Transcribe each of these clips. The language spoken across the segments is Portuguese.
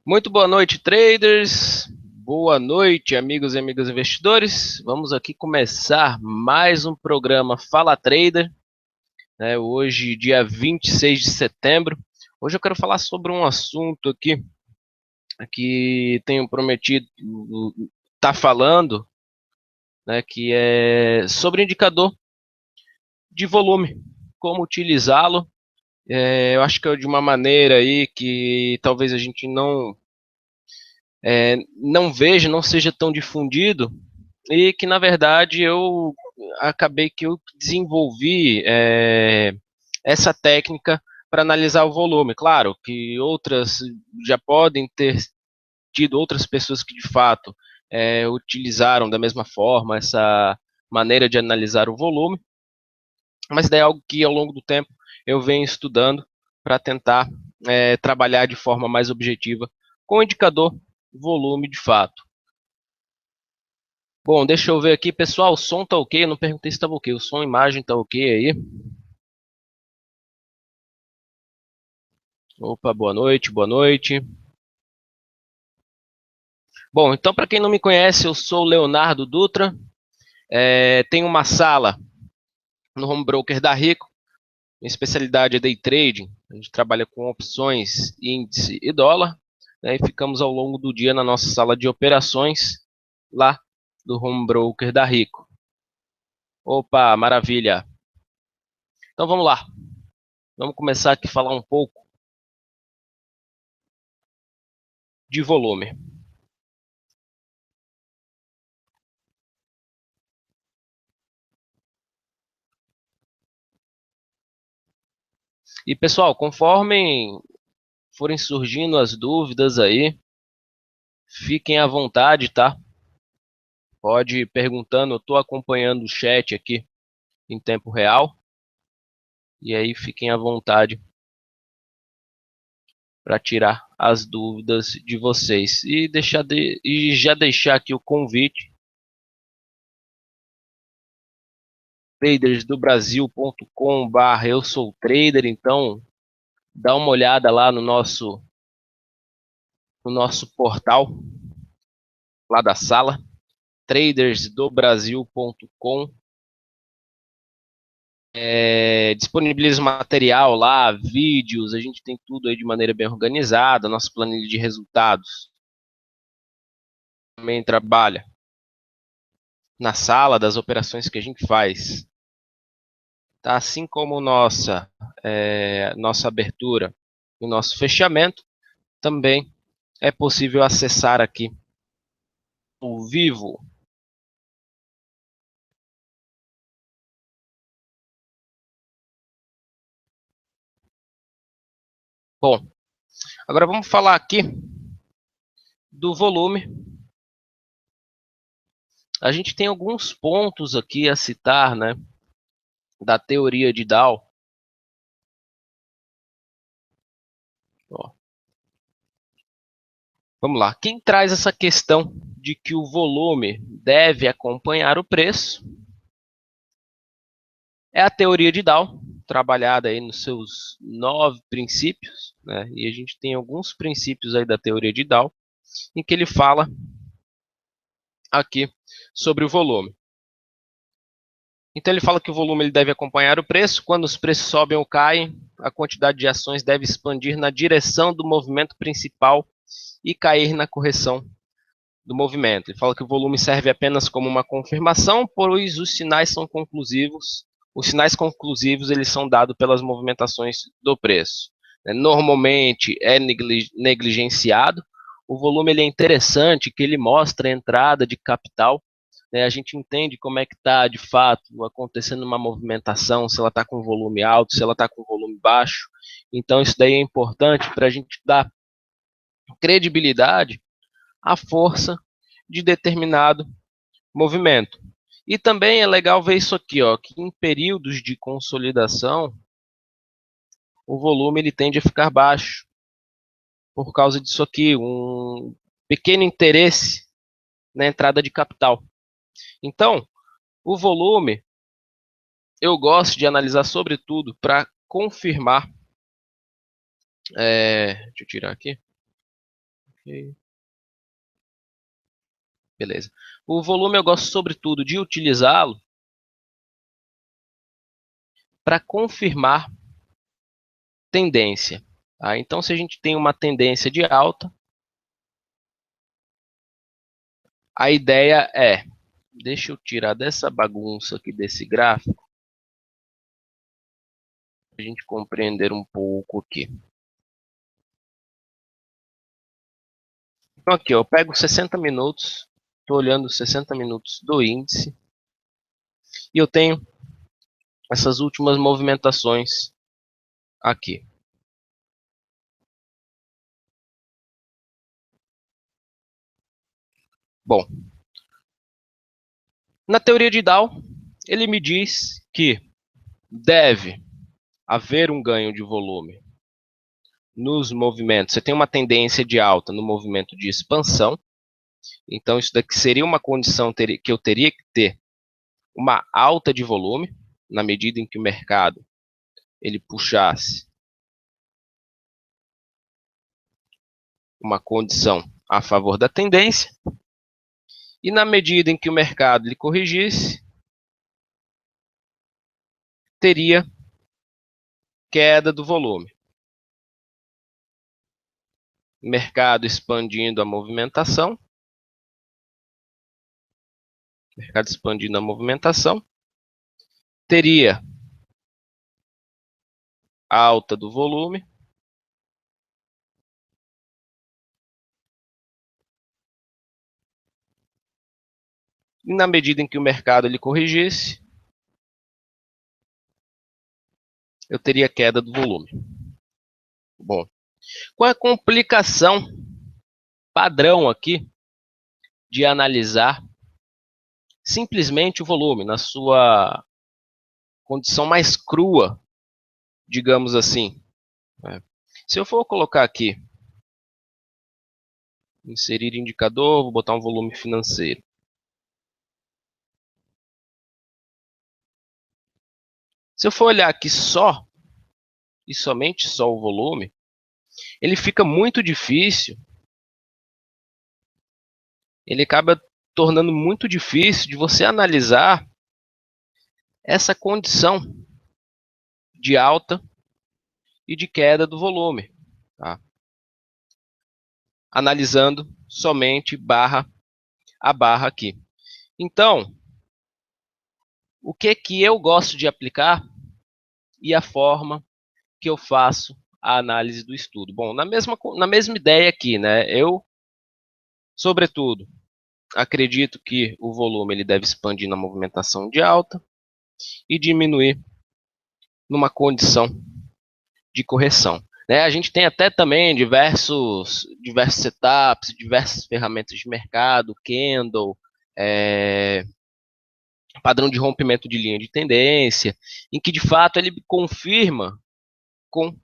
Muito boa noite, traders. Boa noite, amigos e amigas investidores. Vamos aqui começar mais um programa Fala Trader, né? Hoje, dia 26 de setembro. Hoje eu quero falar sobre um assunto aqui que tenho prometido estar falando, né? Que é sobre indicador de volume, como utilizá-lo. Eu acho que é de uma maneira aí que talvez a gente não veja, não seja tão difundido e que na verdade eu acabei que eu desenvolvi essa técnica para analisar o volume. Claro que outras já podem ter tido outras pessoas que de fato utilizaram da mesma forma essa maneira de analisar o volume, mas daí é algo que ao longo do tempo eu venho estudando para tentar trabalhar de forma mais objetiva com o indicador volume de fato. Bom, deixa eu ver aqui, pessoal. O som tá ok? Eu não perguntei se estava ok. O som e imagem tá ok aí? Opa, boa noite, boa noite. Bom, então, para quem não me conhece, eu sou o Leonardo Dutra. Tenho uma sala no Home Broker da Rico. Minha especialidade é day trading. A gente trabalha com opções, índice e dólar, né, e ficamos ao longo do dia na nossa sala de operações lá do Home Broker da Rico. Opa, maravilha. Então vamos lá. Vamos começar aqui a falar um pouco de volume. E pessoal, conforme forem surgindo as dúvidas aí, fiquem à vontade, tá? Pode ir perguntando, eu estou acompanhando o chat aqui em tempo real. E aí fiquem à vontade para tirar as dúvidas de vocês. E já deixar aqui o convite, tradersdobrasil.com/, eu sou trader, então dá uma olhada lá no nosso portal, lá da sala, tradersdobrasil.com. Disponibiliza material lá, vídeos, a gente tem tudo aí de maneira bem organizada, nossa planilha de resultados também trabalha na sala das operações que a gente faz, tá? Assim como nossa abertura e nosso fechamento, também é possível acessar aqui ao vivo. Bom, agora vamos falar aqui do volume. A gente tem alguns pontos aqui a citar, né, da teoria de Dow. Ó, vamos lá. Quem traz essa questão de que o volume deve acompanhar o preço é a teoria de Dow, trabalhada aí nos seus 9 princípios, né? E a gente tem alguns princípios aí da teoria de Dow em que ele fala aqui sobre o volume. Então ele fala que o volume ele deve acompanhar o preço. Quando os preços sobem ou caem, a quantidade de ações deve expandir na direção do movimento principal e cair na correção do movimento. Ele fala que o volume serve apenas como uma confirmação, pois os sinais são conclusivos. Os sinais conclusivos eles são dados pelas movimentações do preço. Normalmente é negligenciado. O volume ele é interessante, que ele mostra a entrada de capital, né? A gente entende como é que está de fato acontecendo uma movimentação, se ela está com volume alto, se ela está com volume baixo. Então isso daí é importante para a gente dar credibilidade à força de determinado movimento. E também é legal ver isso aqui, ó, que em períodos de consolidação o volume ele tende a ficar baixo por causa disso aqui, um pequeno interesse na entrada de capital. Então, o volume eu gosto de analisar sobretudo para confirmar. Deixa eu tirar aqui. Ok. Beleza. O volume eu gosto, sobretudo, de utilizá-lo para confirmar tendência. Tá? Então, se a gente tem uma tendência de alta, a ideia é, deixa eu tirar dessa bagunça aqui desse gráfico, para a gente compreender um pouco aqui. Então, aqui, eu pego 60 minutos, estou olhando 60 minutos do índice, e eu tenho essas últimas movimentações aqui. Bom, na teoria de Dow, ele me diz que deve haver um ganho de volume nos movimentos. Você tem uma tendência de alta no movimento de expansão, então isso daqui seria uma condição que eu teria que ter uma alta de volume, na medida em que o mercado ele puxasse uma condição a favor da tendência, e na medida em que o mercado ele corrigisse, teria queda do volume. Mercado expandindo a movimentação, teria alta do volume, e na medida em que o mercado ele corrigisse, eu teria queda do volume. Bom, qual é a complicação padrão aqui de analisar simplesmente o volume na sua condição mais crua, digamos assim? Se eu for colocar aqui, inserir indicador, vou botar um volume financeiro. Se eu for olhar aqui só, e somente só o volume, ele fica muito difícil, ele acaba tornando muito difícil de você analisar essa condição de alta e de queda do volume, tá? Analisando somente barra a barra aqui. Então, o que eu gosto de aplicar e a forma que eu faço a análise do estudo? Bom, na mesma ideia aqui, né? Eu, sobretudo, acredito que o volume ele deve expandir na movimentação de alta e diminuir numa condição de correção. Né? A gente tem até também diversos setups, diversas ferramentas de mercado, candle, padrão de rompimento de linha de tendência, em que de fato ele confirma com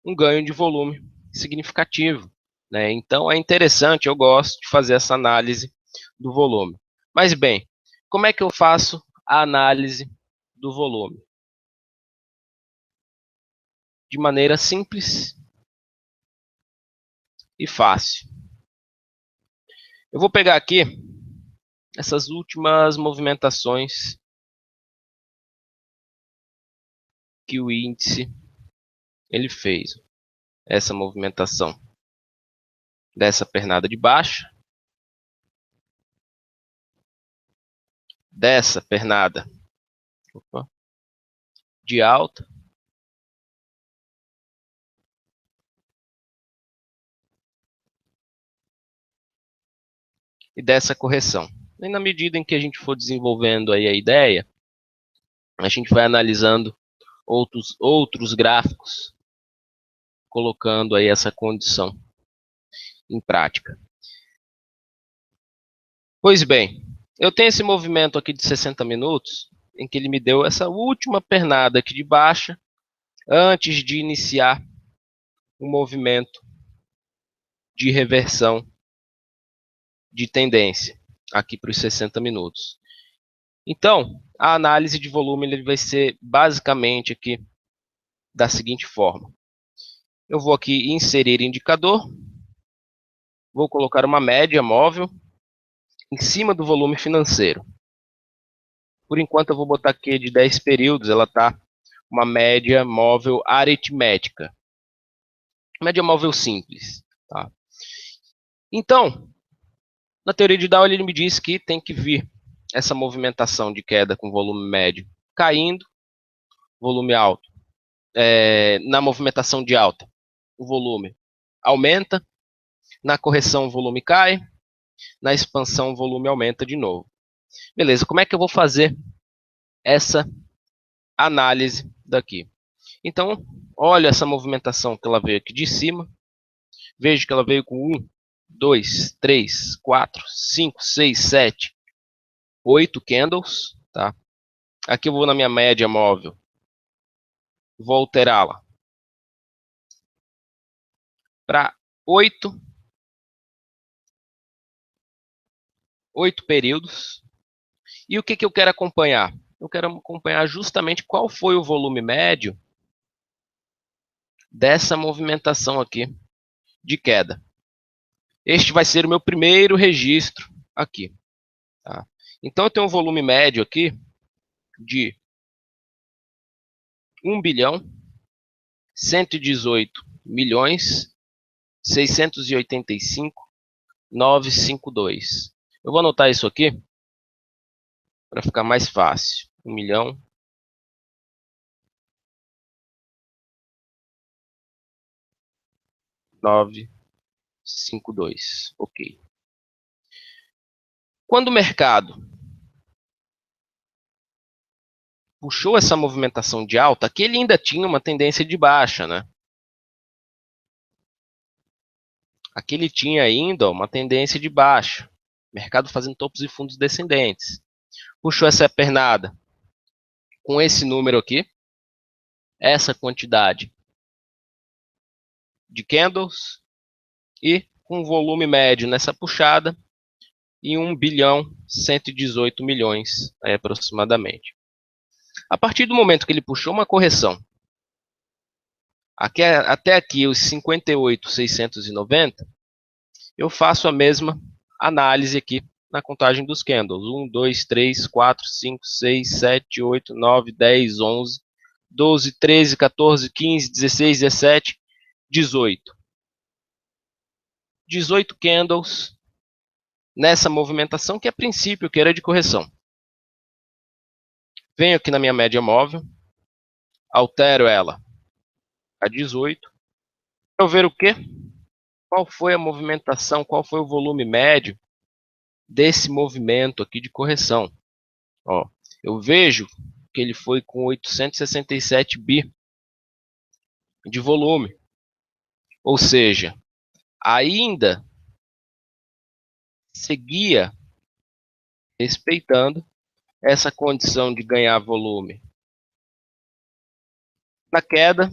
um ganho de volume significativo. Né? Então é interessante, eu gosto de fazer essa análise do volume. Mas bem, como é que eu faço a análise do volume? De maneira simples e fácil. Eu vou pegar aqui essas últimas movimentações que o índice ele fez. Essa movimentação dessa pernada de baixa, dessa pernada de alta, e dessa correção. E na medida em que a gente for desenvolvendo aí a ideia, a gente vai analisando outros gráficos, colocando aí essa condição em prática. Pois bem, eu tenho esse movimento aqui de 60 minutos, em que ele me deu essa última pernada aqui de baixa, antes de iniciar um movimento de reversão de tendência, aqui para os 60 minutos. Então, a análise de volume ele vai ser basicamente aqui da seguinte forma. Eu vou aqui inserir indicador, Vou colocar uma média móvel em cima do volume financeiro. Por enquanto eu vou botar aqui de 10 períodos, ela está uma média móvel aritmética. Média móvel simples. Tá? Então, na teoria de Dow, ele me diz que tem que vir essa movimentação de queda com volume médio caindo, volume alto. Na movimentação de alta, o volume aumenta, na correção o volume cai, na expansão o volume aumenta de novo. Beleza, como é que eu vou fazer essa análise daqui? Então, olha essa movimentação que ela veio aqui de cima, vejo que ela veio com 1, 2, 3, 4, 5, 6, 7, 8 candles, tá? Aqui eu vou na minha média móvel, vou alterá-la para 8 períodos. E o que eu quero acompanhar? Eu quero acompanhar justamente qual foi o volume médio dessa movimentação aqui de queda. Este vai ser o meu primeiro registro aqui. Tá? Então, eu tenho um volume médio aqui de 1 bilhão 118 milhões 685.952. Eu vou anotar isso aqui para ficar mais fácil. 1 milhão 952. Ok. Quando o mercado puxou essa movimentação de alta, aqui ele ainda tinha uma tendência de baixa, né? Aqui ele tinha ainda uma tendência de baixa. Mercado fazendo topos e fundos descendentes. Puxou essa pernada com esse número aqui, essa quantidade de candles e com volume médio nessa puxada e 1 bilhão 118 milhões aproximadamente. A partir do momento que ele puxou uma correção até aqui os 58.690, eu faço a mesma análise aqui na contagem dos candles. 1, 2, 3, 4, 5, 6, 7, 8, 9, 10, 11, 12, 13, 14, 15, 16, 17, 18. 18 candles nessa movimentação que a princípio que era de correção. Venho aqui na minha média móvel, altero ela a 18. Para ver o quê? Qual foi a movimentação, qual foi o volume médio desse movimento aqui de correção. Ó, eu vejo que ele foi com 867 bi de volume. Ou seja, ainda seguia respeitando essa condição de ganhar volume na queda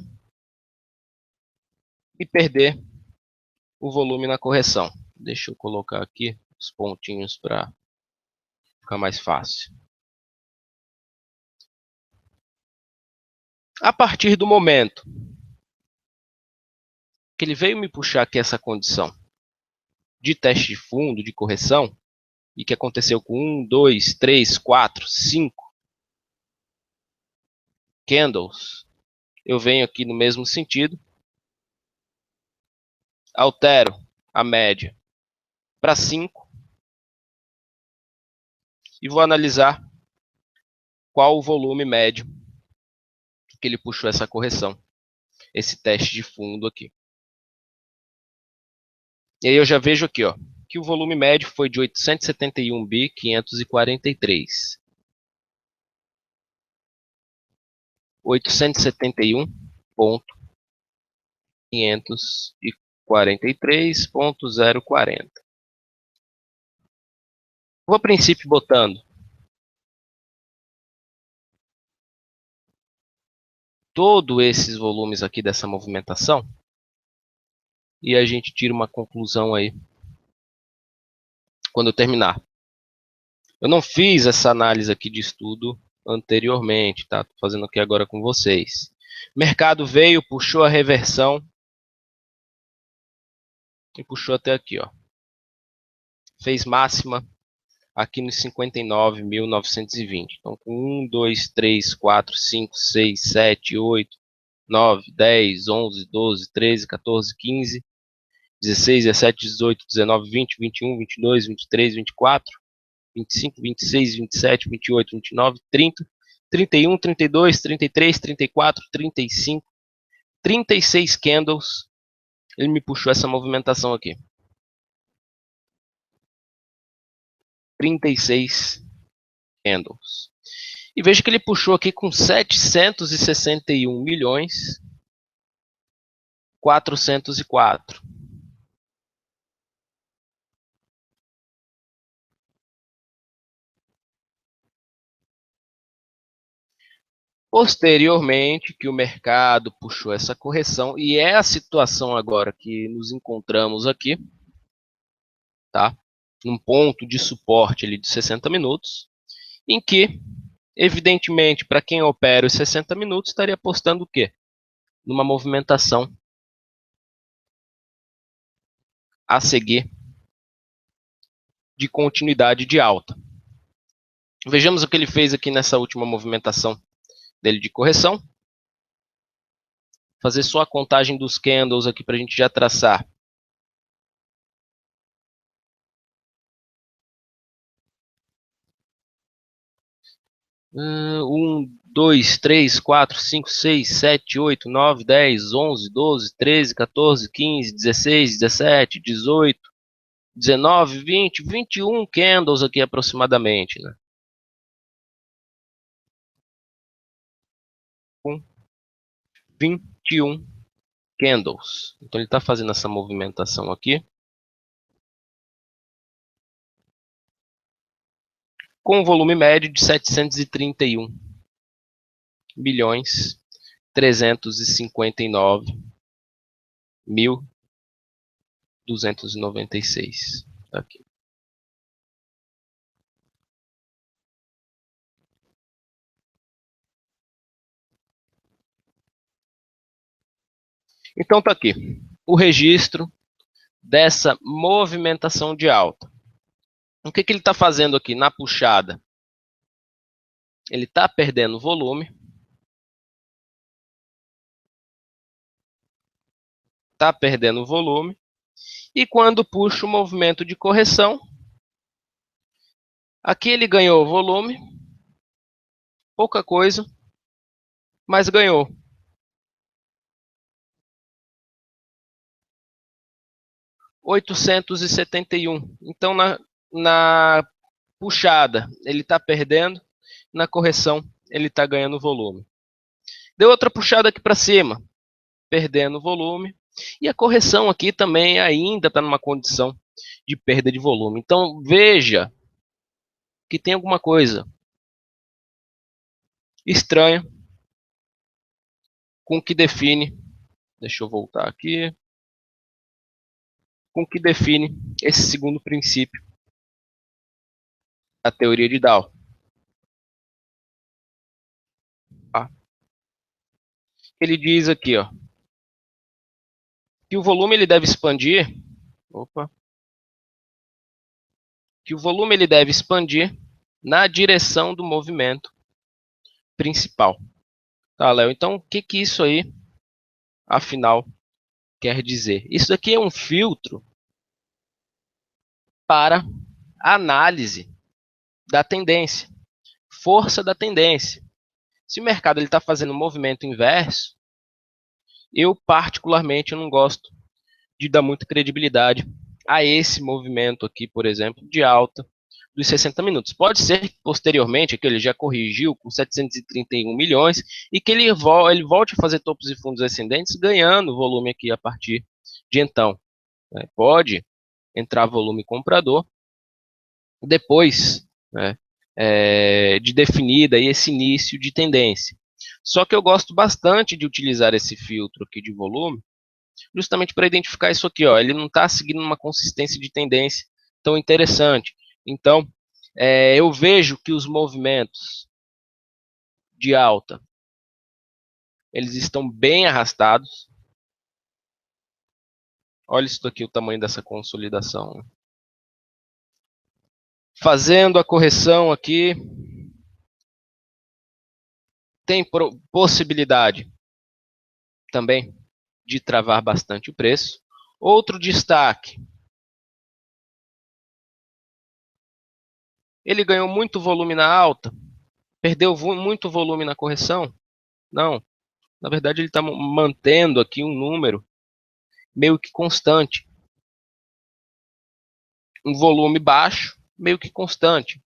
e perder o volume na correção. Deixa eu colocar aqui os pontinhos para ficar mais fácil. A partir do momento que ele veio me puxar aqui essa condição de teste de fundo, de correção, e que aconteceu com 1, 2, 3, 4, 5 candles, eu venho aqui no mesmo sentido, altero a média para 5 e vou analisar qual o volume médio que ele puxou essa correção, esse teste de fundo aqui. E aí eu já vejo aqui, ó, que o volume médio foi de 871 bi 543. 871.543.040. Vou a princípio botando todos esses volumes aqui dessa movimentação e a gente tira uma conclusão aí quando eu terminar. Eu não fiz essa análise aqui de estudo anteriormente, tá? Tô fazendo aqui agora com vocês. Mercado veio, puxou a reversão e puxou até aqui, ó. fez máxima aqui nos 59.920. Então, com 1, 2, 3, 4, 5, 6, 7, 8, 9, 10, 11, 12, 13, 14, 15, 16, 17, 18, 19, 20, 21, 22, 23, 24, 25, 26, 27, 28, 29, 30, 31, 32, 33, 34, 35, 36 candles. Ele me puxou essa movimentação aqui. 36 candles. E veja que ele puxou aqui com 761 milhões 404. Posteriormente, que o mercado puxou essa correção, e é a situação agora que nos encontramos aqui, tá? Num ponto de suporte ali de 60 minutos, em que, evidentemente, para quem opera os 60 minutos, estaria apostando o quê? Numa movimentação a seguir de continuidade de alta. Vejamos o que ele fez aqui nessa última movimentação dele de correção. Fazer só a contagem dos candles aqui para a gente já traçar. Um, 2, 3, 4, 5, 6, 7, 8, 9, 10, 11, 12, 13, 14, 15, 16, 17, 18, 19, 20, 21 candles aqui aproximadamente, né? 21 candles. Então ele está fazendo essa movimentação aqui com um volume médio de 731 milhões 359 mil 296. Aqui. Então tá aqui o registro dessa movimentação de alta. O que ele está fazendo aqui na puxada? Ele está perdendo volume. Está perdendo volume. E quando puxa o movimento de correção, aqui ele ganhou volume. Pouca coisa, mas ganhou. $871. Então, na puxada, ele está perdendo. Na correção, ele está ganhando volume. Deu outra puxada aqui para cima, perdendo volume. E a correção aqui também ainda está numa condição de perda de volume. Então, veja que tem alguma coisa estranha com o que define. Deixa eu voltar aqui. Com o que define esse segundo princípio da teoria de Dow. Tá? Ele diz aqui, ó, que o volume ele deve expandir. Opa. Que o volume ele deve expandir na direção do movimento principal. Tá, Léo? Então, o que isso aí, afinal, quer dizer? Isso daqui é um filtro para análise da tendência, força da tendência. Se o mercado está fazendo um movimento inverso, eu particularmente não gosto de dar muita credibilidade a esse movimento aqui, por exemplo, de alta dos 60 minutos. Pode ser que posteriormente que ele já corrigiu com 731 milhões e que ele volte a fazer topos e fundos ascendentes ganhando volume aqui a partir de então. Pode entrar volume comprador depois, né, de definida aí esse início de tendência. Só que eu gosto bastante de utilizar esse filtro aqui de volume justamente para identificar isso aqui, ó. Ele não está seguindo uma consistência de tendência tão interessante. Então, eu vejo que os movimentos de alta, eles estão bem arrastados. Olha isso aqui, o tamanho dessa consolidação. Fazendo a correção aqui, tem possibilidade também de travar bastante o preço. Outro destaque, ele ganhou muito volume na alta, perdeu muito volume na correção? Não, na verdade ele está mantendo aqui um número meio que constante. Um volume baixo, meio que constante.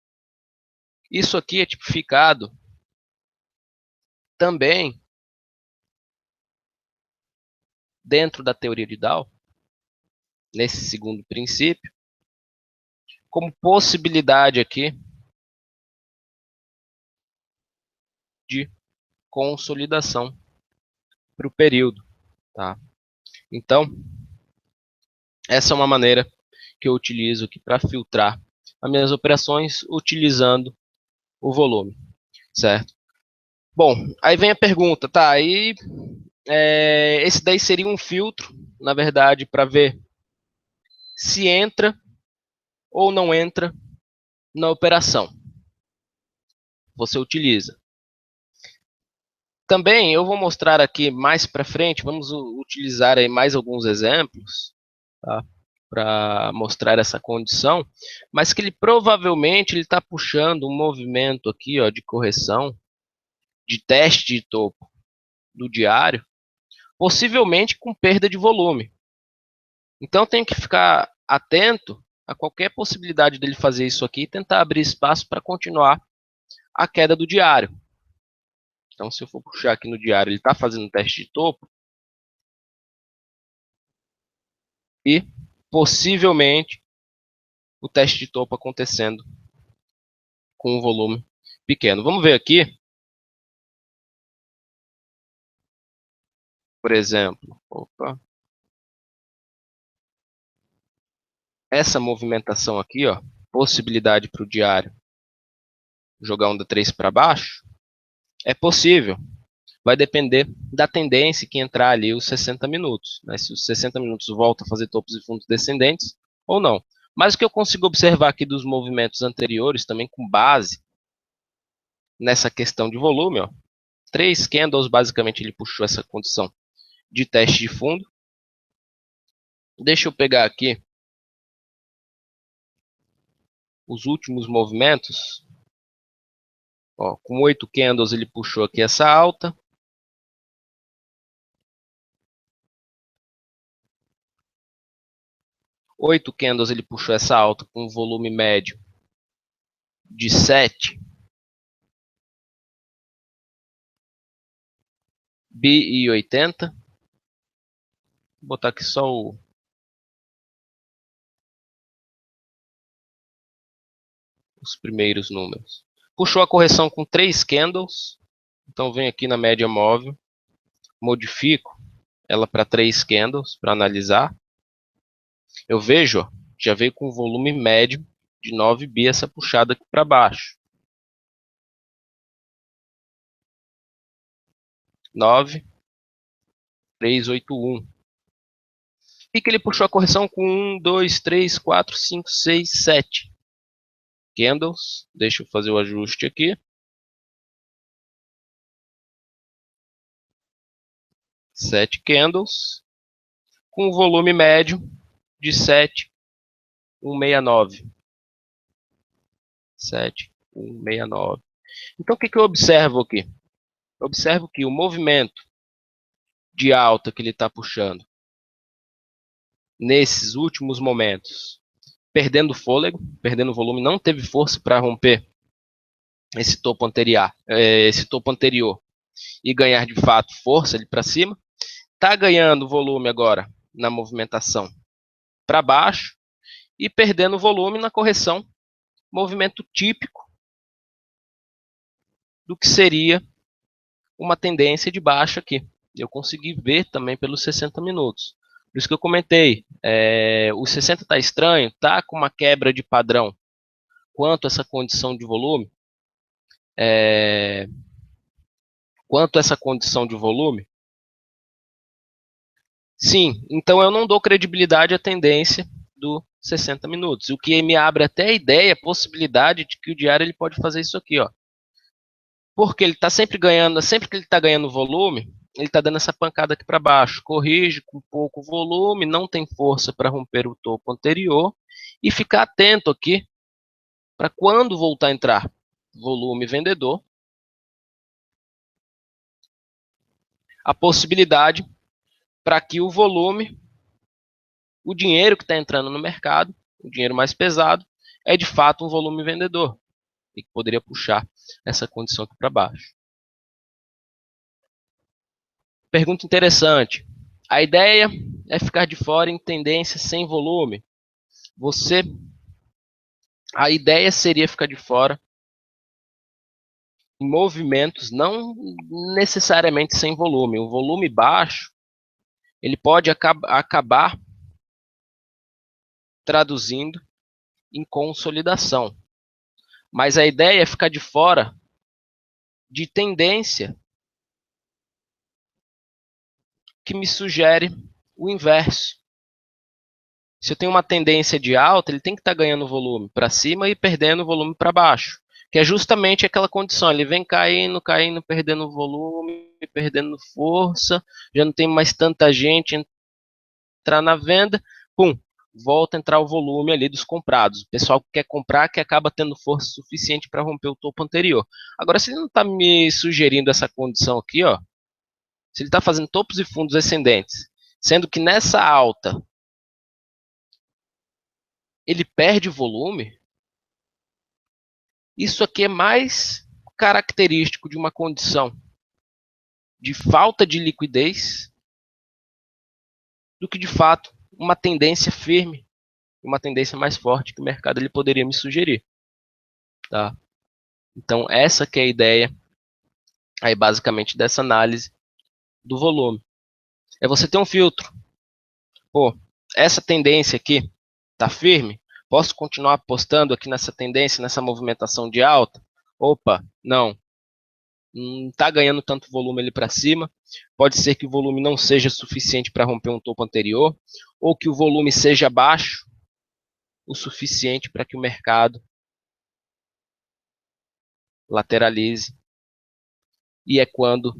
Isso aqui é tipificado também dentro da teoria de Dow, nesse segundo princípio, como possibilidade aqui de consolidação para o período. Tá? Então, essa é uma maneira que eu utilizo aqui para filtrar as minhas operações utilizando o volume, certo? Bom, aí vem a pergunta, tá? Aí esse daí seria um filtro, na verdade, para ver se entra ou não entra na operação. Você utiliza. Também eu vou mostrar aqui mais para frente, vamos utilizar aí mais alguns exemplos, tá? Para mostrar essa condição, mas que ele provavelmente está puxando um movimento aqui, ó, de correção, de teste de topo do diário, possivelmente com perda de volume. Então tem que ficar atento a qualquer possibilidade dele fazer isso aqui e tentar abrir espaço para continuar a queda do diário. Então, se eu for puxar aqui no diário, ele está fazendo um teste de topo e possivelmente o teste de topo acontecendo com um volume pequeno. Vamos ver aqui, por exemplo, essa movimentação aqui, ó, possibilidade para o diário jogar onda 3 para baixo, é possível. Vai depender da tendência que entrar ali os 60 minutos. Né? Se os 60 minutos volta a fazer topos e fundos descendentes ou não. Mas o que eu consigo observar aqui dos movimentos anteriores, também com base nessa questão de volume, ó, 3 candles, basicamente ele puxou essa condição de teste de fundo. Deixa eu pegar aqui os últimos movimentos. Ó, com 8 candles ele puxou aqui essa alta. Oito candles ele puxou essa alta com um volume médio de 7 bi e 80. Vou botar aqui só os primeiros números. Puxou a correção com 3 candles. Então venho aqui na média móvel, modifico ela para 3 candles para analisar. Eu vejo, ó, já veio com volume médio de 9 bi essa puxada aqui para baixo. 9, 3, 8, 1. E que ele puxou a correção com 1, 2, 3, 4, 5, 6, 7 candles. Deixa eu fazer o ajuste aqui. 7 candles com volume médio de 7,169. 7,169. Então, o que eu observo aqui? Eu observo que o movimento de alta que ele está puxando nesses últimos momentos, perdendo fôlego, perdendo volume, não teve força para romper esse topo anterior e ganhar de fato força ali para cima. Está ganhando volume agora na movimentação para baixo e perdendo volume na correção, movimento típico do que seria uma tendência de baixa aqui. Eu consegui ver também pelos 60 minutos. Por isso que eu comentei, o 60 está estranho, está com uma quebra de padrão. Quanto a essa condição de volume, sim, então eu não dou credibilidade à tendência do 60 minutos. O que me abre até a ideia, a possibilidade de que o diário ele pode fazer isso aqui, ó. Porque ele está sempre ganhando, sempre que ele está ganhando volume, ele está dando essa pancada aqui para baixo. Corrige com pouco volume, não tem força para romper o topo anterior e ficar atento aqui para quando voltar a entrar volume vendedor, a possibilidade para que o volume, o dinheiro que está entrando no mercado, o dinheiro mais pesado, é de fato um volume vendedor e que poderia puxar essa condição aqui para baixo. Pergunta interessante. A ideia é ficar de fora em tendência sem volume. A ideia seria ficar de fora em movimentos não necessariamente sem volume. O volume baixo, ele pode acabar traduzindo em consolidação. Mas a ideia é ficar de fora de tendência que me sugere o inverso. Se eu tenho uma tendência de alta, ele tem que estar ganhando volume para cima e perdendo volume para baixo, que é justamente aquela condição. Ele vem caindo, caindo, perdendo volume, perdendo força, já não tem mais tanta gente entrar na venda, pum, volta a entrar o volume ali dos comprados. O pessoal que quer comprar, que acaba tendo força suficiente para romper o topo anterior. Agora, se ele não está me sugerindo essa condição aqui, ó, se ele está fazendo topos e fundos ascendentes, sendo que nessa alta ele perde volume, isso aqui é mais característico de uma condição de falta de liquidez do que de fato uma tendência firme, uma tendência mais forte que o mercado ele poderia me sugerir. Tá? Então essa que é a ideia aí basicamente dessa análise do volume. É você ter um filtro. Pô, essa tendência aqui está firme? Posso continuar apostando aqui nessa tendência, nessa movimentação de alta? Opa, não está ganhando tanto volume ali para cima, pode ser que o volume não seja suficiente para romper um topo anterior, ou que o volume seja baixo o suficiente para que o mercado lateralize, e é quando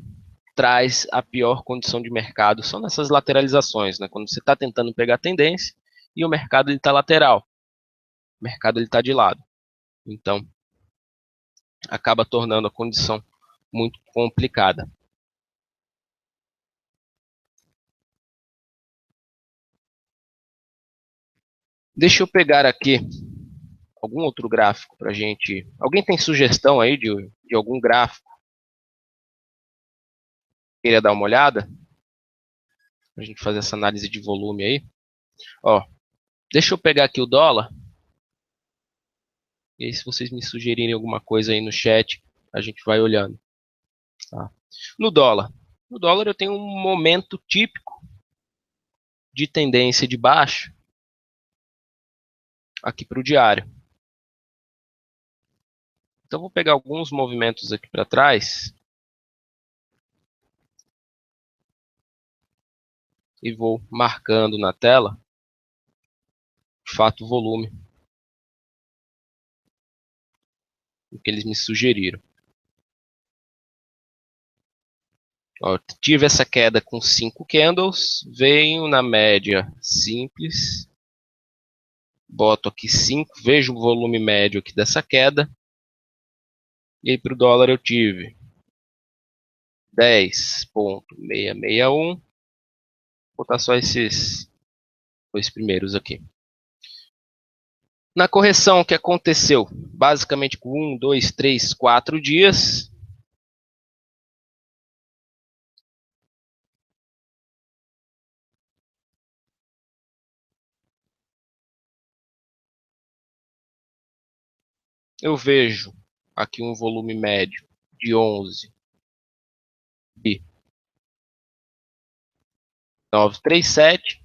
traz a pior condição de mercado, são nessas lateralizações, né? Quando você está tentando pegar tendência e o mercado está lateral, o mercado está de lado. Então, acaba tornando a condição muito complicada. Deixa eu pegar aqui algum outro gráfico para a gente. Alguém tem sugestão aí de algum gráfico? Queria dar uma olhada? Para a gente fazer essa análise de volume aí. Ó, deixa eu pegar aqui o dólar. E aí, se vocês me sugerirem alguma coisa aí no chat, a gente vai olhando. Tá? No dólar. No dólar eu tenho um momento típico de tendência de baixa aqui para o diário. Então, vou pegar alguns movimentos aqui para trás e vou marcando na tela, de fato, o volume que eles me sugeriram. Ó, tive essa queda com 5 candles, venho na média simples, boto aqui 5, vejo o volume médio aqui dessa queda, e aí para o dólar eu tive 10,661, vou botar só esses dois primeiros aqui. Na correção que aconteceu, basicamente com 1, 2, 3, 4 dias, eu vejo aqui um volume médio de 11 e 937.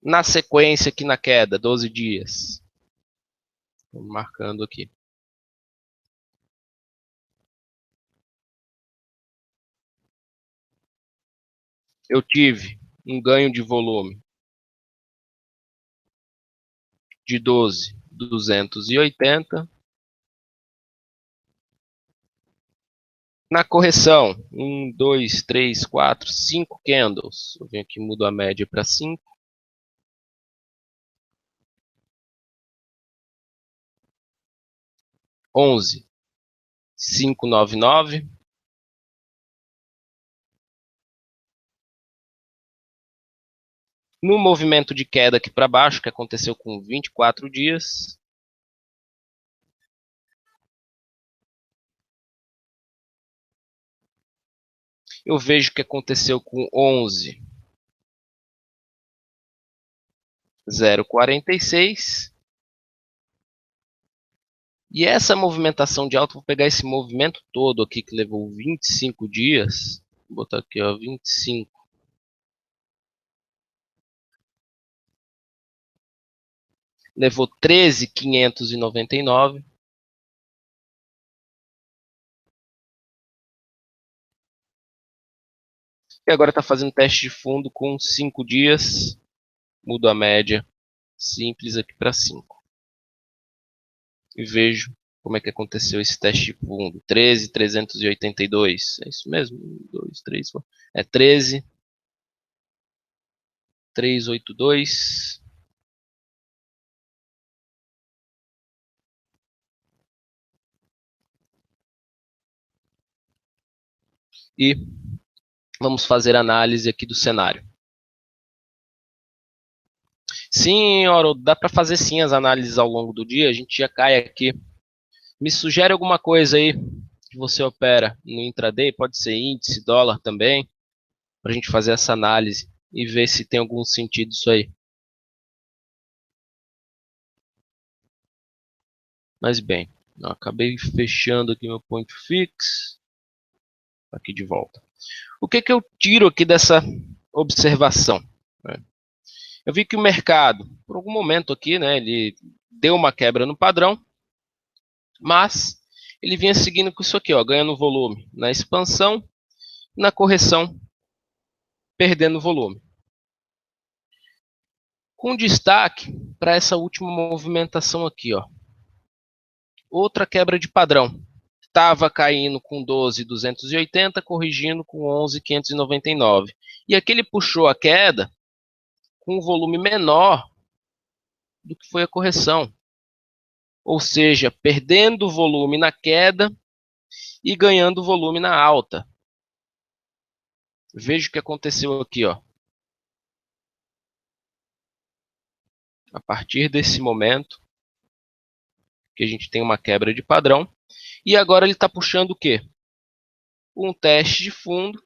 Na sequência aqui na queda, 12 dias. Estou marcando aqui. Eu tive um ganho de volume de 12.280. Na correção, 1, 2, 3, 4, 5 candles. Eu venho aqui e mudo a média para 5. 11.599. No movimento de queda aqui para baixo, que aconteceu com 24 dias, eu vejo que aconteceu com 11.046. E essa movimentação de alta, vou pegar esse movimento todo aqui que levou 25 dias, vou botar aqui, ó, 25. Levou 13.599. E agora está fazendo teste de fundo com 5 dias. Mudo a média simples aqui para 5. E vejo como é que aconteceu esse teste de fundo. 13.382. É isso mesmo? 1, 2, 3, 4. É 13.382. E vamos fazer análise aqui do cenário. Sim, Oro, dá para fazer sim as análises ao longo do dia. A gente já cai aqui. Me sugere alguma coisa aí que você opera no intraday, pode ser índice, dólar também, para a gente fazer essa análise e ver se tem algum sentido isso aí. Mas bem, eu acabei fechando aqui meu point fix. Aqui de volta. O que eu tiro aqui dessa observação? Eu vi que o mercado, por algum momento aqui, né, ele deu uma quebra no padrão, mas ele vinha seguindo com isso aqui, ó, ganhando volume na expansão, na correção, perdendo volume. Com destaque para essa última movimentação aqui, ó. Outra quebra de padrão. Estava caindo com 12.280, corrigindo com 11.599. E aqui ele puxou a queda com um volume menor do que foi a correção. Ou seja, perdendo volume na queda e ganhando volume na alta. Veja o que aconteceu aqui, ó. A partir desse momento, que a gente tem uma quebra de padrão, e agora ele está puxando o quê? Um teste de fundo,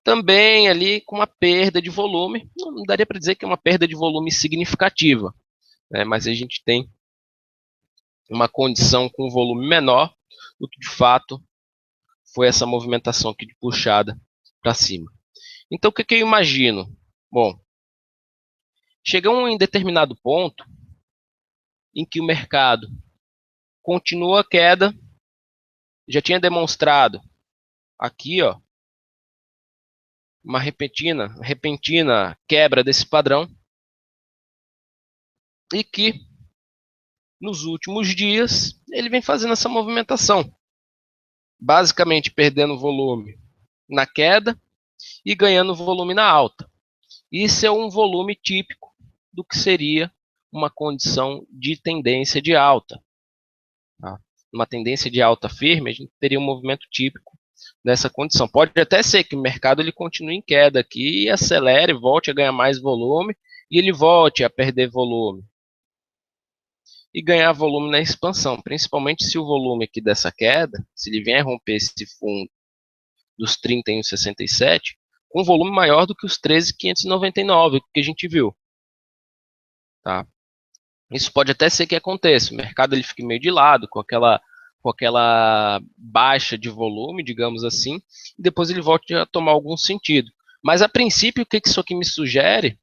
também ali com uma perda de volume. Não daria para dizer que é uma perda de volume significativa, né? Mas a gente tem uma condição com volume menor do que de fato foi essa movimentação aqui de puxada para cima. Então, o que eu imagino? Bom, chega um determinado ponto em que o mercado continua a queda, já tinha demonstrado aqui, ó, uma repentina quebra desse padrão, e que nos últimos dias ele vem fazendo essa movimentação, basicamente perdendo volume na queda e ganhando volume na alta. Isso é um volume típico do que seria uma condição de tendência de alta. Tá? Uma tendência de alta firme, a gente teria um movimento típico dessa condição. Pode até ser que o mercado ele continue em queda aqui e acelere, volte a ganhar mais volume e ele volte a perder volume. E ganhar volume na expansão, principalmente se o volume aqui dessa queda, se ele vier romper esse fundo dos 31,67, com um volume maior do que os 13.599 que a gente viu. Tá? Isso pode até ser que aconteça. O mercado ele fique meio de lado, com aquela baixa de volume, digamos assim, e depois ele volte a tomar algum sentido. Mas, a princípio, o que isso aqui me sugere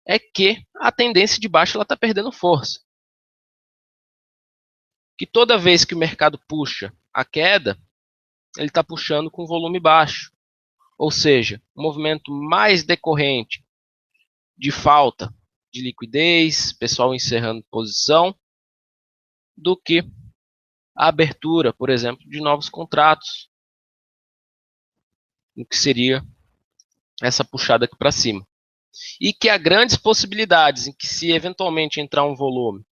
é que a tendência de baixa está perdendo força. Que toda vez que o mercado puxa a queda, ele está puxando com volume baixo. ou seja, um movimento mais decorrente de falta de liquidez, pessoal encerrando posição, do que a abertura, por exemplo, de novos contratos, o que seria essa puxada aqui para cima. E que há grandes possibilidades em que, se eventualmente entrar um volume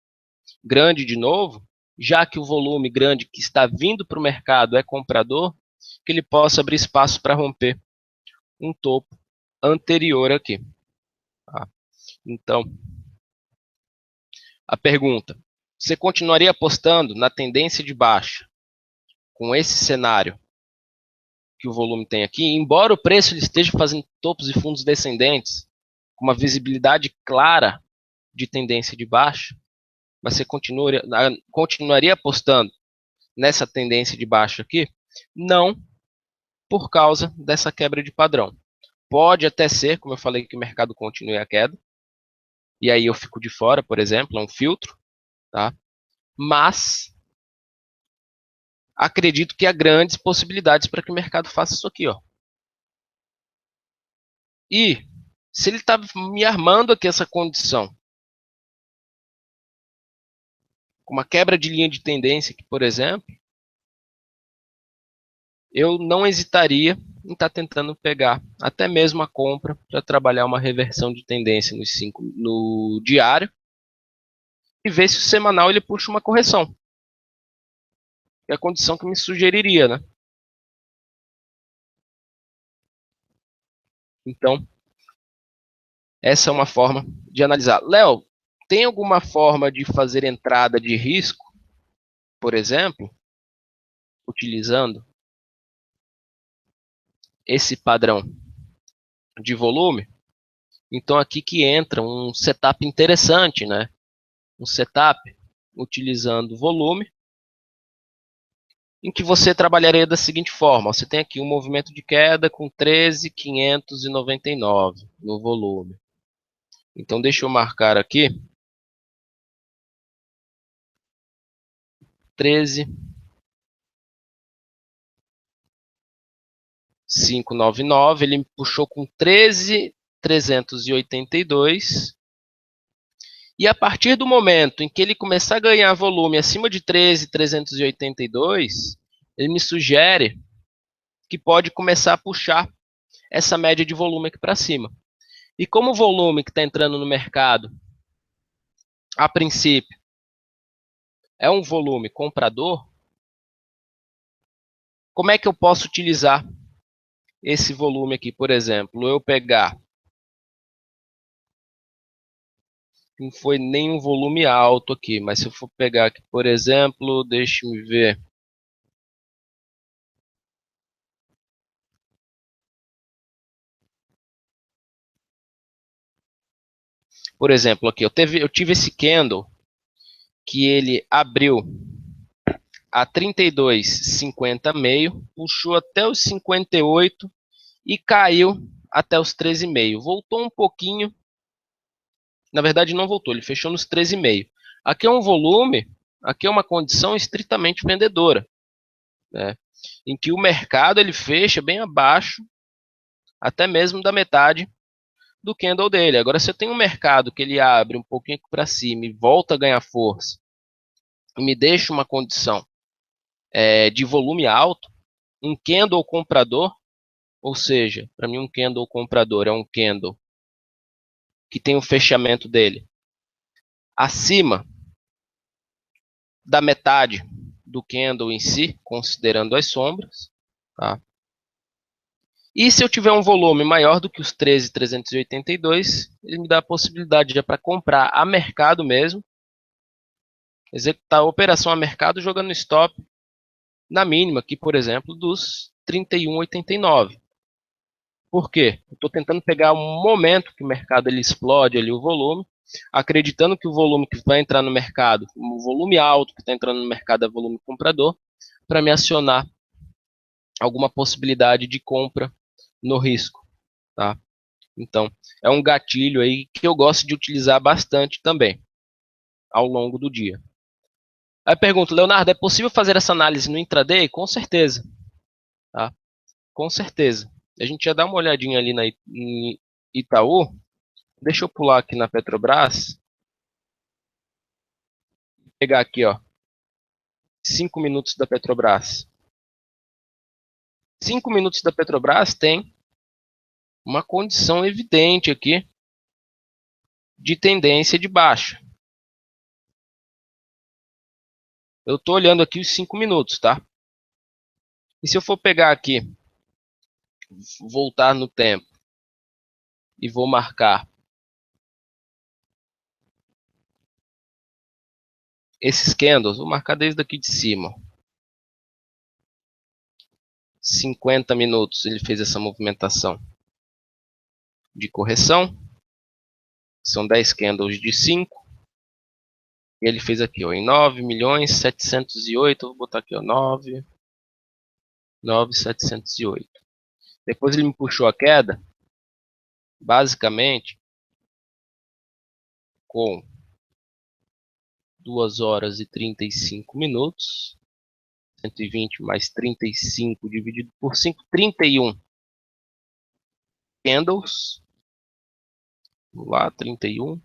grande de novo, já que o volume grande que está vindo para o mercado é comprador, que ele possa abrir espaço para romper um topo anterior aqui. Tá? Então, a pergunta: você continuaria apostando na tendência de baixa com esse cenário que o volume tem aqui, embora o preço ele esteja fazendo topos e fundos descendentes, com uma visibilidade clara de tendência de baixa, mas você continuaria apostando nessa tendência de baixa aqui? Não, por causa dessa quebra de padrão. Pode até ser, como eu falei, que o mercado continue a queda, e aí eu fico de fora, por exemplo, é um filtro, tá? Mas acredito que há grandes possibilidades para que o mercado faça isso aqui, ó. E se ele está me armando aqui essa condição, com uma quebra de linha de tendência aqui, por exemplo, eu não hesitaria em estar tentando pegar até mesmo a compra para trabalhar uma reversão de tendência no diário e ver se o semanal ele puxa uma correção. É a condição que me sugeriria, né? Então, essa é uma forma de analisar. Léo, tem alguma forma de fazer entrada de risco, por exemplo, utilizando esse padrão de volume? Então, aqui que entra um setup interessante, né? Um setup utilizando volume, em que você trabalharia da seguinte forma: você tem aqui um movimento de queda com 13.599 no volume. Então, deixa eu marcar aqui 13.599, ele me puxou com 13.382. E a partir do momento em que ele começar a ganhar volume acima de 13.382, ele me sugere que pode começar a puxar essa média de volume aqui para cima. E como o volume que está entrando no mercado, a princípio, é um volume comprador, como é que eu posso utilizar esse volume aqui? Por exemplo, eu pegar, não foi nenhum volume alto aqui, mas se eu for pegar aqui, por exemplo, deixe-me ver. Por exemplo, aqui, eu tive esse candle que ele abriu a 32,50 meio, puxou até os 58 e caiu até os 13,5. Voltou um pouquinho, na verdade não voltou, ele fechou nos 13,5. Aqui é um volume, aqui é uma condição estritamente vendedora, né? Em que o mercado ele fecha bem abaixo, até mesmo da metade do candle dele. Agora, se eu tenho um mercado que ele abre um pouquinho para cima e volta a ganhar força, e me deixa uma condição de volume alto, um candle comprador, ou seja, para mim um candle comprador é um candle que tem o fechamento dele acima da metade do candle em si, considerando as sombras, tá? E se eu tiver um volume maior do que os 13.382, ele me dá a possibilidade já para comprar a mercado mesmo, executar a operação a mercado jogando stop na mínima aqui, por exemplo, dos 31,89. Por quê? Eu estou tentando pegar um momento que o mercado ele explode ali o volume, acreditando que o volume que vai entrar no mercado, o volume alto que está entrando no mercado é volume comprador, para me acionar alguma possibilidade de compra no risco, tá? Então, é um gatilho aí que eu gosto de utilizar bastante também, ao longo do dia. Aí pergunto, Leonardo, é possível fazer essa análise no intraday? Com certeza, tá? Com certeza. a gente já dá uma olhadinha ali em Itaú. Deixa eu pular aqui na Petrobras. Pegar aqui, ó, 5 minutos da Petrobras. 5 minutos da Petrobras tem uma condição evidente aqui de tendência de baixa. Eu estou olhando aqui os 5 minutos, tá? E se eu for pegar aqui, voltar no tempo e vou marcar esses candles, vou marcar desde aqui de cima. 50 minutos ele fez essa movimentação de correção. São 10 candles de 5. E ele fez aqui, ó, em 9.708.000, vou botar aqui, ó, 9.708. Depois ele me puxou a queda, basicamente, com 2 horas e 35 minutos. 120 mais 35 dividido por 5, 31 candles. Vamos lá, 31.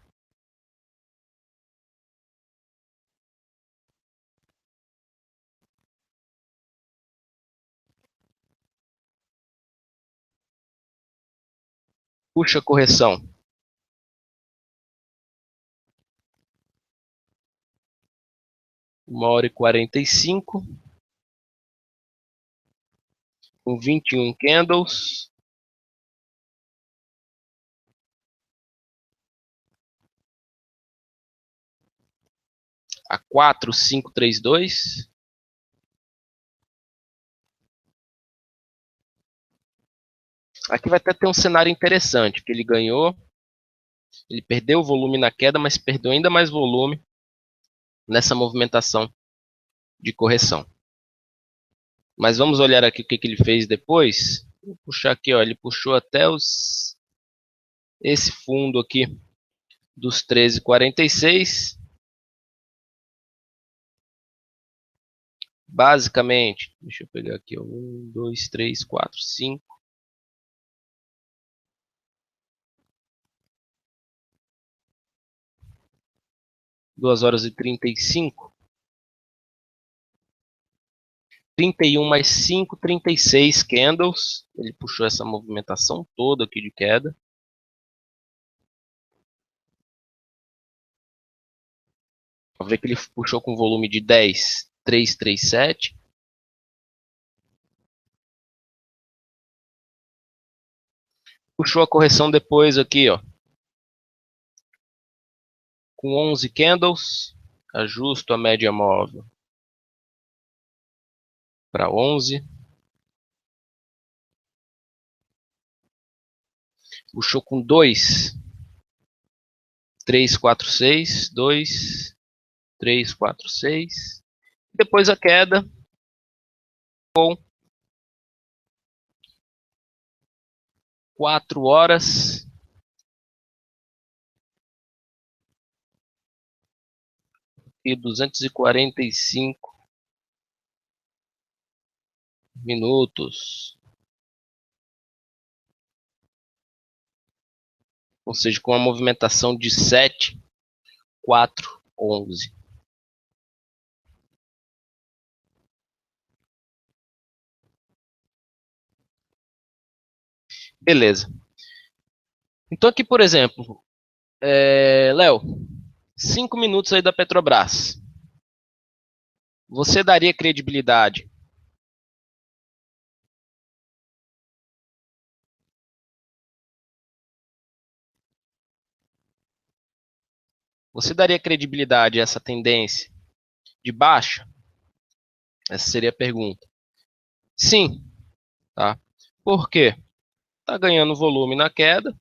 Puxa a correção. Uma hora e 45. Com 21 candles. A 4,532. Aqui vai até ter um cenário interessante, que ele ganhou, ele perdeu volume na queda, mas perdeu ainda mais volume nessa movimentação de correção. Mas vamos olhar aqui o que ele fez depois. Vou puxar aqui, ó, ele puxou até esse fundo aqui dos 13,46. Basicamente, deixa eu pegar aqui, ó, 1, 2, 3, 4, 5. Duas horas e 35. 31 mais 5, 36 candles. Ele puxou essa movimentação toda aqui de queda. Vamos ver que ele puxou com volume de 10, 337. Puxou a correção depois aqui, ó, com 11 candles. Ajusto a média móvel para 11. Puxou com 2, 3, 4, 6. 2, 3, 4, 6. Depois a queda com 4 horas e 245 minutos. Ou seja, com uma movimentação de 7, 4, 11. Beleza. Então aqui, por exemplo, Léo, 5 minutos aí da Petrobras. Você daria credibilidade? Você daria credibilidade a essa tendência de baixa? Essa seria a pergunta. Sim, tá? Por quê? Está ganhando volume na queda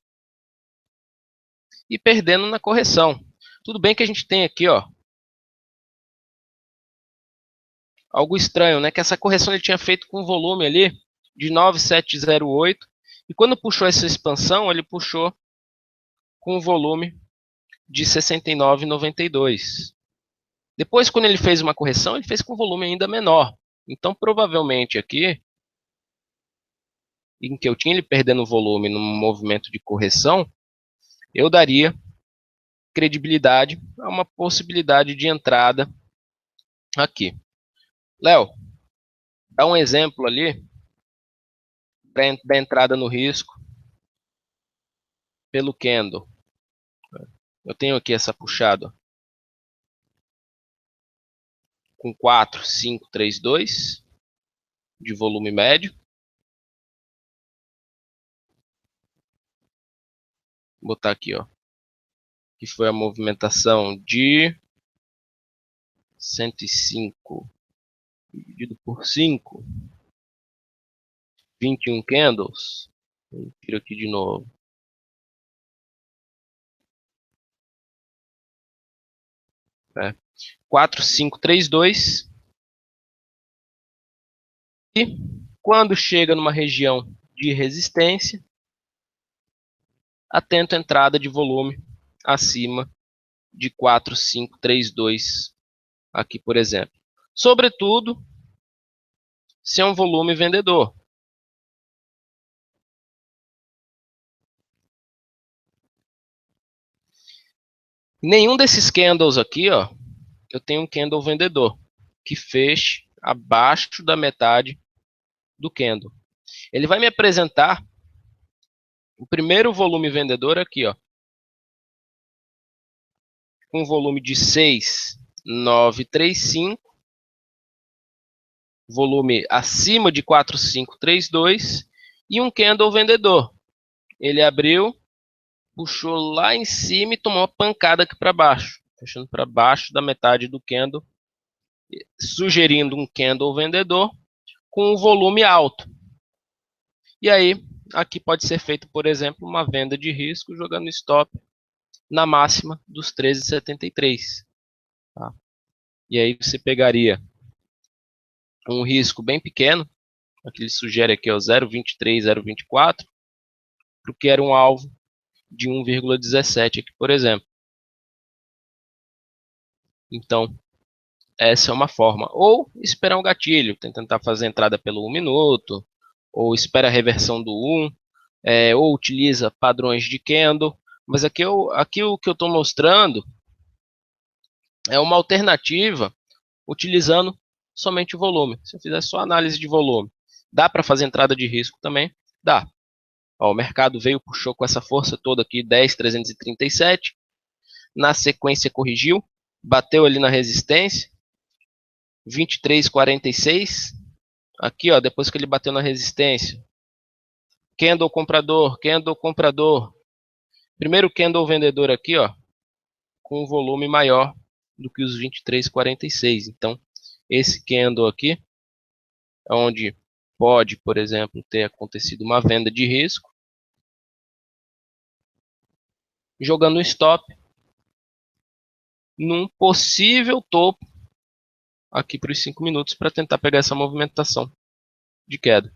e perdendo na correção. Tudo bem que a gente tem aqui, ó, algo estranho, né? Que essa correção ele tinha feito com volume ali de 9,708 e quando puxou essa expansão, ele puxou com volume de 69,92. Depois, quando ele fez uma correção, ele fez com volume ainda menor. Então, provavelmente aqui, em que eu tinha ele perdendo volume num movimento de correção, eu daria credibilidade a uma possibilidade de entrada aqui. Léo, dá um exemplo ali da entrada no risco pelo candle. Eu tenho aqui essa puxada com 4, 5, 3, 2 de volume médio. Vou botar aqui, ó, que foi a movimentação de 105 dividido por 5, 21 candles. Eu tiro aqui de novo. É. 4, 5, 3, 2. E quando chega numa região de resistência, atento à entrada de volume acima de 4, 5, 3, 2, aqui, por exemplo. Sobretudo, se é um volume vendedor. Nenhum desses candles aqui, ó, eu tenho um candle vendedor, que feche abaixo da metade do candle. Ele vai me apresentar o primeiro volume vendedor aqui, ó, com volume de 6,935, volume acima de 4,532 e um candle vendedor. Ele abriu, puxou lá em cima e tomou uma pancada aqui para baixo, fechando para baixo da metade do candle, sugerindo um candle vendedor com um volume alto. E aí, aqui pode ser feito, por exemplo, uma venda de risco jogando stop na máxima dos 13,73. Tá? E aí você pegaria um risco bem pequeno, aqui ele sugere aqui 0,23, 0,24, porque era um alvo de 1,17 aqui, por exemplo. Então, essa é uma forma. Ou esperar um gatilho, tentar fazer a entrada pelo 1 minuto, ou espera a reversão do 1, ou utiliza padrões de candle. Mas aqui o que eu estou mostrando é uma alternativa utilizando somente o volume. Se eu fizer só análise de volume, dá para fazer entrada de risco também? Dá. Ó, o mercado veio, puxou com essa força toda aqui, 10,337. Na sequência corrigiu, bateu ali na resistência, 23,46. Aqui, ó, depois que ele bateu na resistência, candle comprador, candle comprador. Primeiro candle vendedor aqui, ó, com um volume maior do que os 23,46. Então, esse candle aqui é onde pode, por exemplo, ter acontecido uma venda de risco, jogando um stop num possível topo aqui para os 5 minutos para tentar pegar essa movimentação de queda.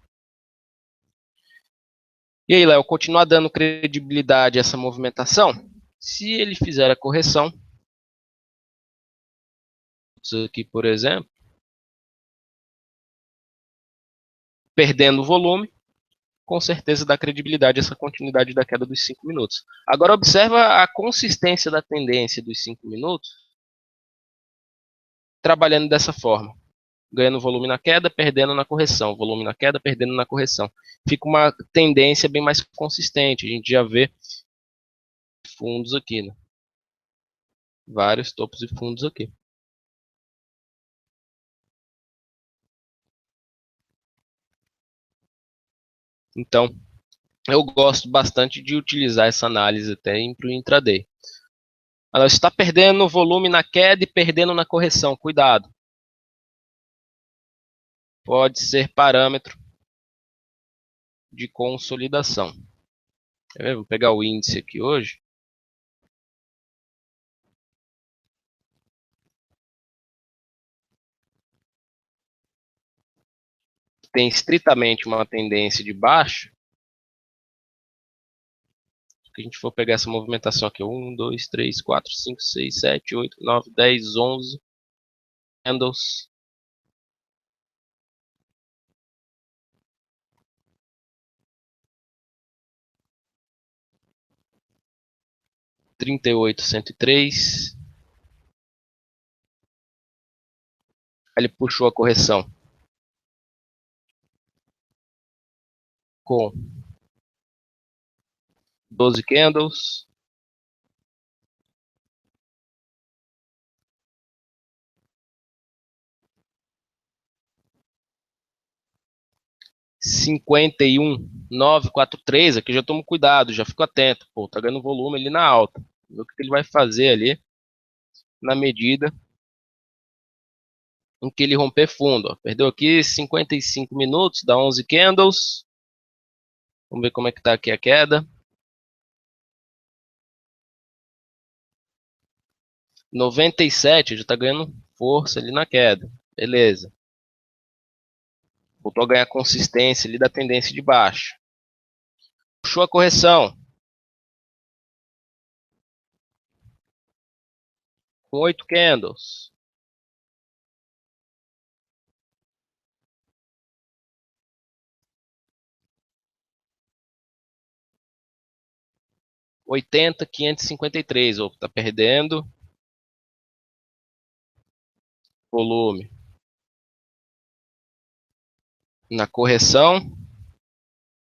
E aí, Léo, continuar dando credibilidade a essa movimentação? Se ele fizer a correção, isso aqui, por exemplo, perdendo o volume, com certeza dá credibilidade a essa continuidade da queda dos 5 minutos. Agora, observa a consistência da tendência dos 5 minutos, trabalhando dessa forma. Ganhando volume na queda, perdendo na correção. Volume na queda, perdendo na correção. Fica uma tendência bem mais consistente. A gente já vê fundos aqui, né? Vários topos e fundos aqui. Então, eu gosto bastante de utilizar essa análise até para o intraday. Ela está perdendo volume na queda e perdendo na correção. Cuidado. Pode ser parâmetro de consolidação. Vou pegar o índice aqui hoje. Tem estritamente uma tendência de baixa. Se a gente for pegar essa movimentação aqui, 1, 2, 3, 4, 5, 6, 7, 8, 9, 10, 11 candles. 38, 103. Ele puxou a correção com 12 candles. $51,943, aqui já tomo cuidado, já fico atento. Pô, tá ganhando volume ali na alta. Ver o que ele vai fazer ali na medida em que ele romper fundo. Ó. Perdeu aqui 55 minutos, dá 11 candles. Vamos ver como é que tá aqui a queda. 97, já tá ganhando força ali na queda. Beleza. Voltou a ganhar consistência ali da tendência de baixo. Puxou a correção. Com 8 candles. $80,553. Opa, tá perdendo volume na correção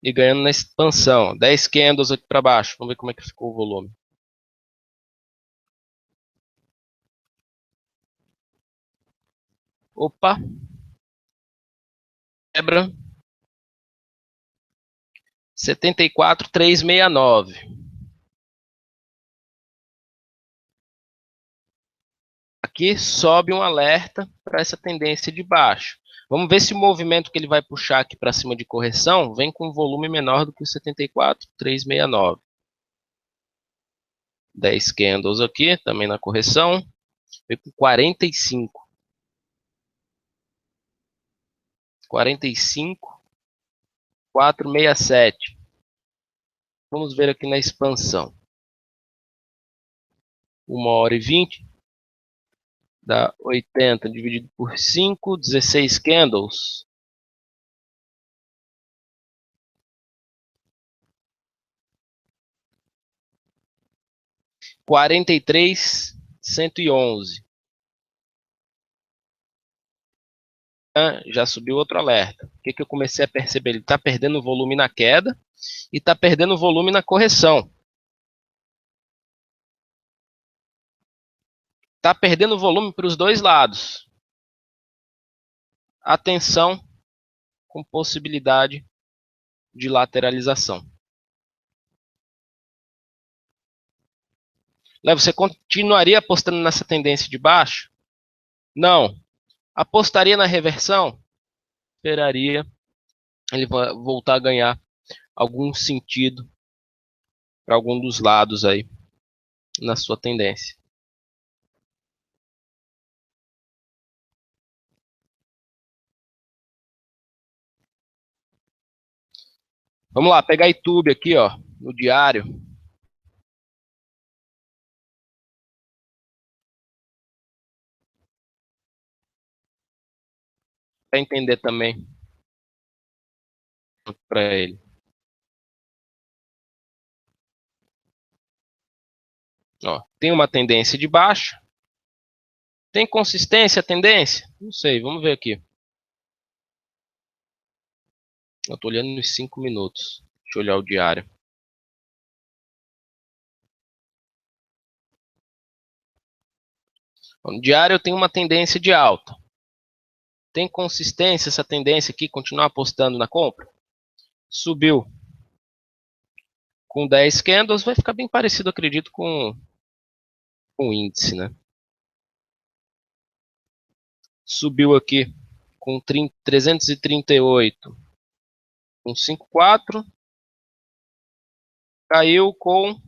e ganhando na expansão. 10 candles aqui para baixo. Vamos ver como é que ficou o volume. Opa. Quebra. 74,369. Aqui sobe um alerta para essa tendência de baixo. Vamos ver se o movimento que ele vai puxar aqui para cima de correção vem com um volume menor do que o 74,369. 10 candles aqui, também na correção. Veio com 45. 45,467. Vamos ver aqui na expansão. 1h20. Dá 80 dividido por 5, 16 candles. $43,111. Já subiu outro alerta. O que eu comecei a perceber? Ele está perdendo volume na queda e está perdendo volume na correção. Está perdendo volume para os dois lados. Atenção com possibilidade de lateralização. Você continuaria apostando nessa tendência de baixo? Não. Apostaria na reversão? Esperaria ele voltar a ganhar algum sentido para algum dos lados aí na sua tendência. Vamos lá, pegar YouTube aqui, ó, no diário. Para entender também para ele. Ó, tem uma tendência de baixa. Tem consistência a tendência? Não sei, vamos ver aqui. Eu estou olhando nos 5 minutos. Deixa eu olhar o diário. No diário eu tenho uma tendência de alta. Tem consistência essa tendência aqui, continuar apostando na compra? Subiu com 10 candles, vai ficar bem parecido, acredito, com o índice, né? Subiu aqui com 338, com 5,4. Caiu com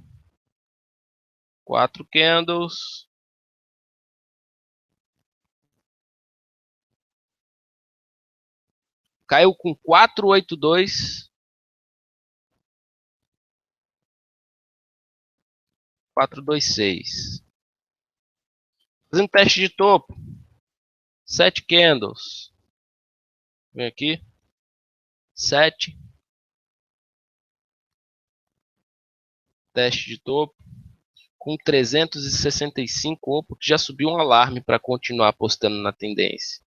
4 candles. Caiu com 482. 426. Fazendo teste de topo. 7 candles. Vem aqui. 7. Teste de topo. com 365, opa, já subiu um alarme para continuar apostando na tendência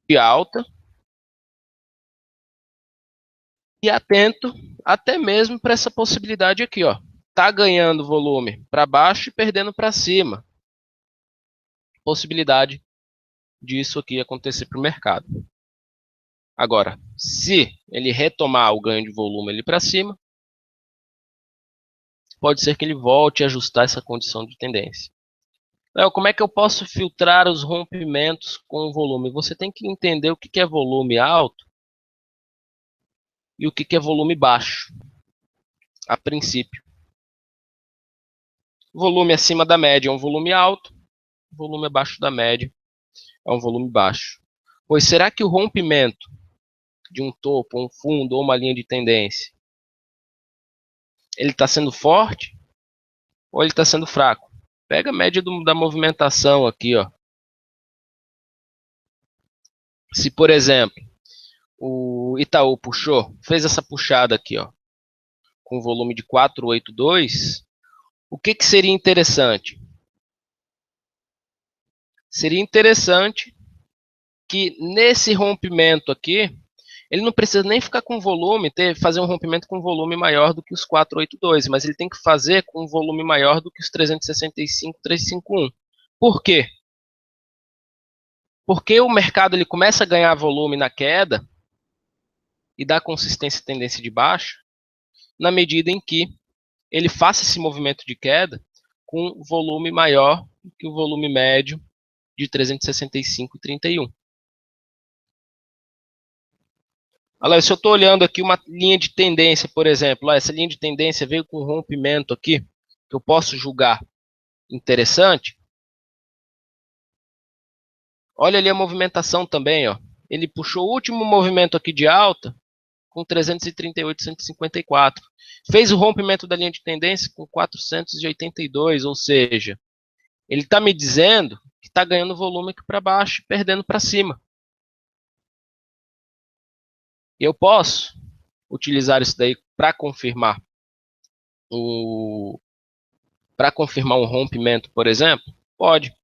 de alta. E atento até mesmo para essa possibilidade aqui, ó. Tá ganhando volume para baixo e perdendo para cima. Possibilidade disso aqui acontecer para o mercado. Agora, se ele retomar o ganho de volume ali para cima, pode ser que ele volte a ajustar essa condição de tendência. Léo, como é que eu posso filtrar os rompimentos com volume? Você tem que entender o que é volume alto e o que é volume baixo, a princípio. Volume acima da média é um volume alto, volume abaixo da média é um volume baixo. Pois será que o rompimento de um topo, um fundo ou uma linha de tendência, ele está sendo forte ou ele está sendo fraco? Pega a média da movimentação aqui, ó. Se, por exemplo, o Itaú puxou, fez essa puxada aqui, ó, com volume de 482, o que seria interessante? Seria interessante que nesse rompimento aqui, ele não precisa nem ficar com volume, fazer um rompimento com volume maior do que os 482, mas ele tem que fazer com um volume maior do que os 365, 351. Por quê? Porque o mercado ele começa a ganhar volume na queda e dá consistência e tendência de baixa, na medida em que ele faça esse movimento de queda com volume maior do que o volume médio de 365 e 31. Olha lá, se eu estou olhando aqui uma linha de tendência, por exemplo, essa linha de tendência veio com um rompimento aqui, que eu posso julgar interessante. Olha ali a movimentação também, ó. Ele puxou o último movimento aqui de alta com 338, 154. Fez o rompimento da linha de tendência com 482, ou seja, ele está me dizendo que está ganhando volume aqui para baixo e perdendo para cima. Eu posso utilizar isso daí para confirmar um rompimento, por exemplo? Pode.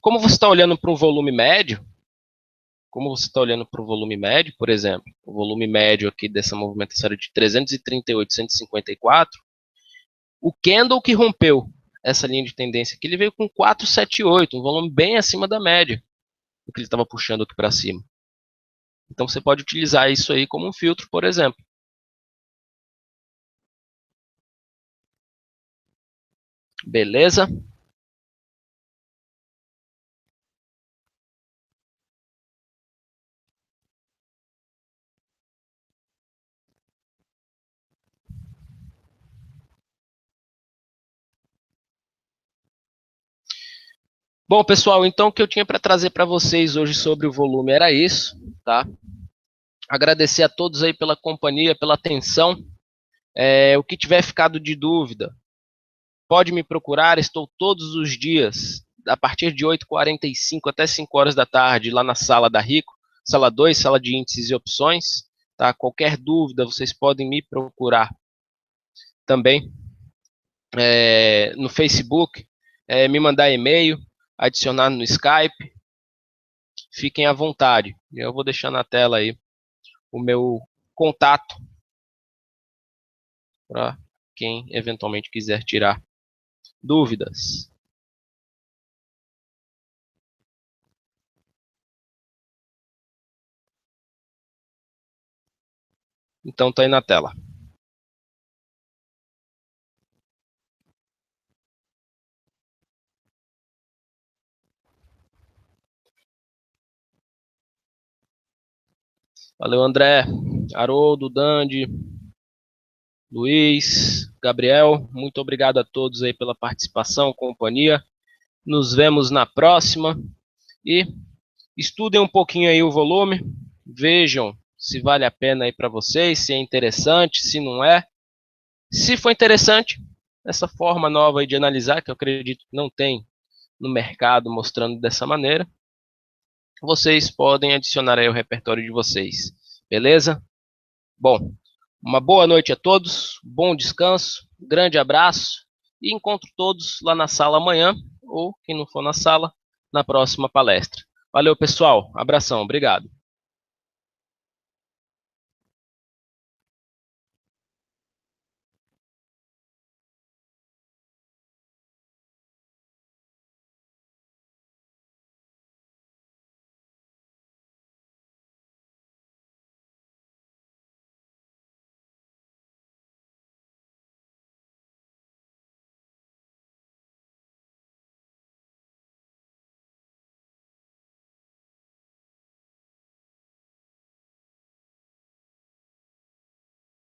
Como você está olhando para um volume médio, por exemplo, o volume médio aqui dessa movimentação era de 338, 154, o candle que rompeu essa linha de tendência aqui, ele veio com 478, um volume bem acima da média do que ele estava puxando aqui para cima. Então você pode utilizar isso aí como um filtro, por exemplo. Beleza? Bom, pessoal, então o que eu tinha para trazer para vocês hoje sobre o volume era isso, tá? Agradecer a todos aí pela companhia, pela atenção. O que tiver ficado de dúvida, pode me procurar, estou todos os dias, a partir de 8h45 até 5 horas da tarde, lá na sala da Rico, sala 2, sala de índices e opções. Tá? Qualquer dúvida, vocês podem me procurar também no Facebook, me mandar e-mail, adicionar no Skype. Fiquem à vontade. Eu vou deixar na tela aí o meu contato para quem eventualmente quiser tirar dúvidas. Então tá aí na tela. Valeu, André, Haroldo, Dandi, Luiz, Gabriel. Muito obrigado a todos aí pela participação, companhia. Nos vemos na próxima. E estudem um pouquinho aí o volume. Vejam se vale a pena aí para vocês, se é interessante, se não é. Se for interessante, essa forma nova aí de analisar, que eu acredito que não tem no mercado mostrando dessa maneira, vocês podem adicionar aí ao repertório de vocês. Beleza? Bom, uma boa noite a todos, bom descanso, grande abraço e encontro todos lá na sala amanhã, ou quem não for na sala, na próxima palestra. Valeu, pessoal. Abração. Obrigado.